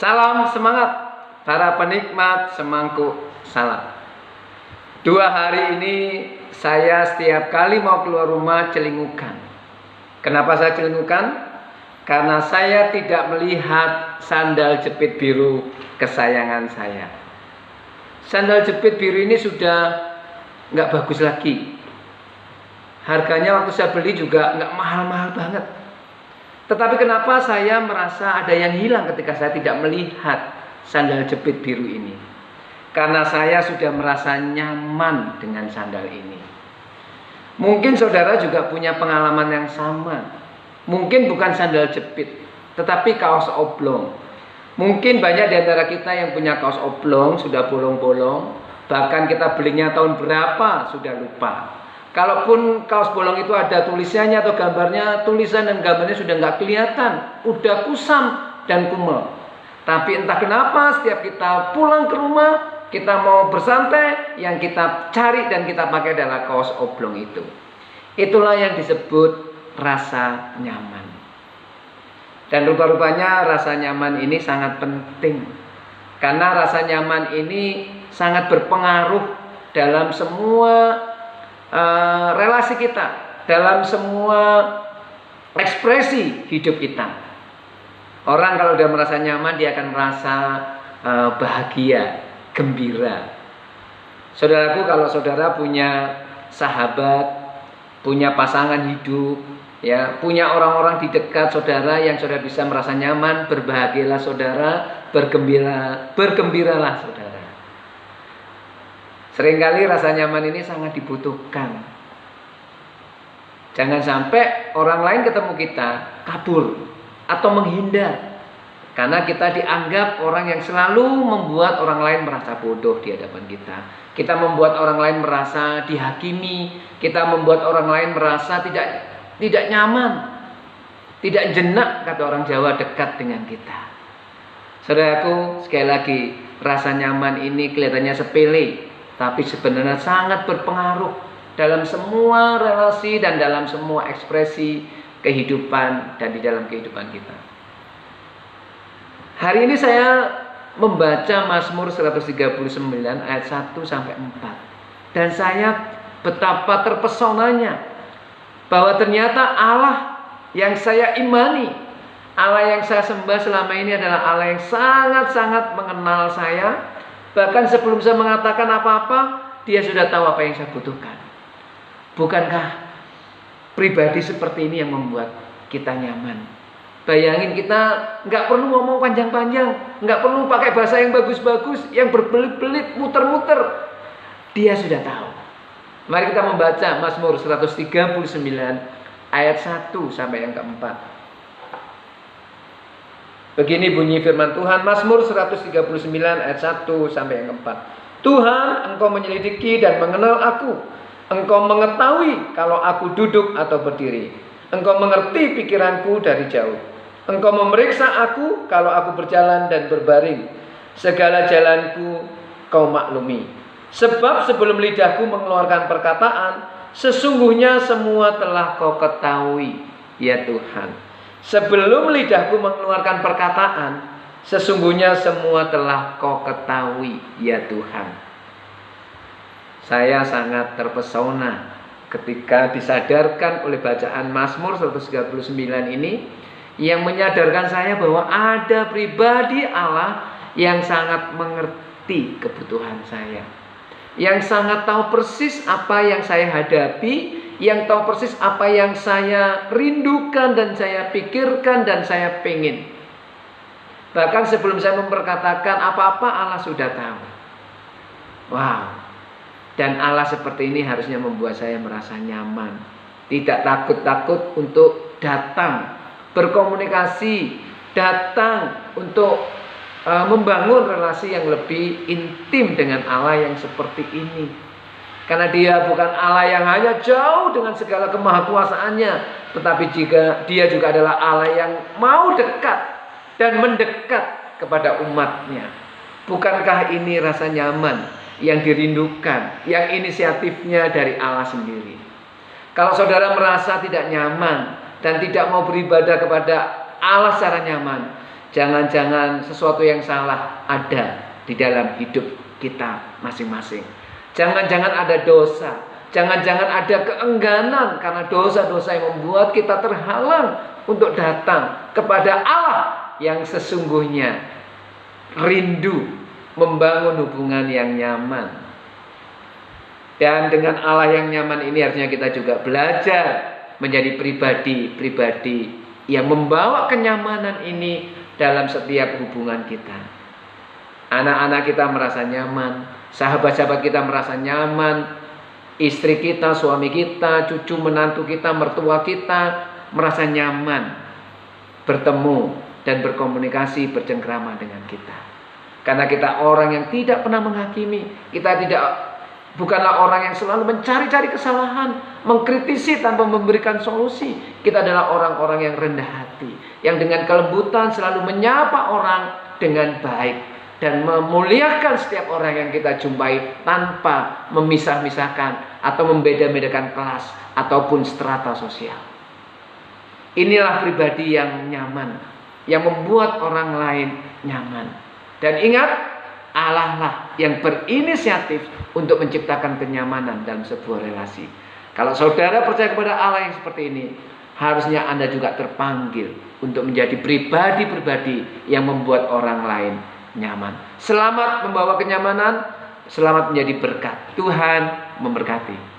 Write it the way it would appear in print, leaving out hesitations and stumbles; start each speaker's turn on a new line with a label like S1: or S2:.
S1: Salam semangat para penikmat semangkuk salad. 2 hari ini saya setiap kali mau keluar rumah celingukan. Kenapa saya celingukan? Karena saya tidak melihat sandal jepit biru kesayangan saya. Sandal jepit biru ini sudah nggak bagus lagi. Harganya waktu saya beli juga nggak mahal-mahal banget. Tetapi kenapa saya merasa ada yang hilang ketika saya tidak melihat sandal jepit biru ini? Karena saya sudah merasa nyaman dengan sandal ini. Mungkin saudara juga punya pengalaman yang sama. Mungkin bukan sandal jepit, tetapi kaos oblong. Mungkin banyak di antara kita yang punya kaos oblong, sudah bolong-bolong. Bahkan kita belinya tahun berapa, sudah lupa. Kalaupun kaos bolong itu ada tulisannya atau gambarnya, tulisan dan gambarnya sudah nggak kelihatan, udah kusam dan kumel. Tapi entah kenapa setiap kita pulang ke rumah, kita mau bersantai, yang kita cari dan kita pakai adalah kaos oblong itu. Itulah yang disebut rasa nyaman. Dan rupa-rupanya rasa nyaman ini sangat penting. Karena rasa nyaman ini sangat berpengaruh dalam semua relasi kita, dalam semua ekspresi hidup kita. Orang kalau udah merasa nyaman, dia akan merasa bahagia, gembira. Saudaraku, kalau saudara punya sahabat, punya pasangan hidup, ya, punya orang-orang di dekat saudara yang saudara bisa merasa nyaman, berbahagialah saudara, bergembiralah saudara. Seringkali rasa nyaman ini sangat dibutuhkan. Jangan sampai orang lain ketemu kita kabur atau menghindar, karena kita dianggap orang yang selalu membuat orang lain merasa bodoh di hadapan kita. Kita membuat orang lain merasa dihakimi, kita membuat orang lain merasa tidak nyaman, tidak jenak, kata orang Jawa, dekat dengan kita. Saudaraku, sekali lagi, rasa nyaman ini kelihatannya sepele, tapi sebenarnya sangat berpengaruh dalam semua relasi dan dalam semua ekspresi kehidupan dan di dalam kehidupan kita. Hari ini saya membaca Mazmur 139 ayat 1 sampai 4. Dan saya betapa terpesonanya bahwa ternyata Allah yang saya imani, Allah yang saya sembah selama ini adalah Allah yang sangat-sangat mengenal saya. Bahkan sebelum saya mengatakan apa-apa, dia sudah tahu apa yang saya butuhkan. Bukankah pribadi seperti ini yang membuat kita nyaman? Bayangin, kita nggak perlu ngomong panjang-panjang, nggak perlu pakai bahasa yang bagus-bagus, yang berbelit-belit, muter-muter. Dia sudah tahu. Mari kita membaca Mazmur 139 ayat 1 sampai yang keempat. Begini bunyi firman Tuhan, Mazmur 139 ayat 1 sampai yang keempat. Tuhan, Engkau menyelidiki dan mengenal aku. Engkau mengetahui kalau aku duduk atau berdiri. Engkau mengerti pikiranku dari jauh. Engkau memeriksa aku kalau aku berjalan dan berbaring. Segala jalanku Kau maklumi. Sebab sebelum lidahku mengeluarkan perkataan, sesungguhnya semua telah Kau ketahui, ya Tuhan. Sebelum lidahku mengeluarkan perkataan, sesungguhnya semua telah Kau ketahui, ya Tuhan. Saya sangat terpesona ketika disadarkan oleh bacaan Mazmur 139 ini, yang menyadarkan saya bahwa ada pribadi Allah yang sangat mengerti kebutuhan saya, yang sangat tahu persis apa yang saya hadapi, yang tahu persis apa yang saya rindukan dan saya pikirkan dan saya pengen. Bahkan sebelum saya memperkatakan apa-apa, Allah sudah tahu. Wow. Dan Allah seperti ini harusnya membuat saya merasa nyaman, tidak takut-takut untuk datang berkomunikasi, datang untuk membangun relasi yang lebih intim dengan Allah yang seperti ini. Karena dia bukan Allah yang hanya jauh dengan segala kemahakuasaannya, tetapi dia juga adalah Allah yang mau dekat dan mendekat kepada umatnya. Bukankah ini rasa nyaman yang dirindukan, yang inisiatifnya dari Allah sendiri? Kalau saudara merasa tidak nyaman dan tidak mau beribadah kepada Allah secara nyaman, Jangan-jangan sesuatu yang salah ada di dalam hidup kita masing-masing. Jangan-jangan ada dosa. Jangan-jangan ada keengganan karena dosa-dosa yang membuat kita terhalang untuk datang kepada Allah yang sesungguhnya rindu membangun hubungan yang nyaman. Dan dengan Allah yang nyaman ini harusnya kita juga belajar menjadi pribadi-pribadi yang membawa kenyamanan ini dalam setiap hubungan kita. Anak-anak kita merasa nyaman, sahabat-sahabat kita merasa nyaman, istri kita, suami kita, cucu menantu kita, mertua kita merasa nyaman bertemu dan berkomunikasi, bercengkrama dengan kita. Karena kita orang yang tidak pernah menghakimi, kita bukanlah orang yang selalu mencari-cari kesalahan, mengkritisi tanpa memberikan solusi. Kita adalah orang-orang yang rendah hati, yang dengan kelembutan selalu menyapa orang dengan baik dan memuliakan setiap orang yang kita jumpai tanpa memisah-misahkan atau membeda-bedakan kelas ataupun strata sosial. Inilah pribadi yang nyaman, yang membuat orang lain nyaman. Dan ingat, Allah lah yang berinisiatif untuk menciptakan kenyamanan dalam sebuah relasi. Kalau saudara percaya kepada Allah yang seperti ini, harusnya Anda juga terpanggil untuk menjadi pribadi-pribadi yang membuat orang lain nyaman. Selamat membawa kenyamanan, selamat menjadi berkat. Tuhan memberkati.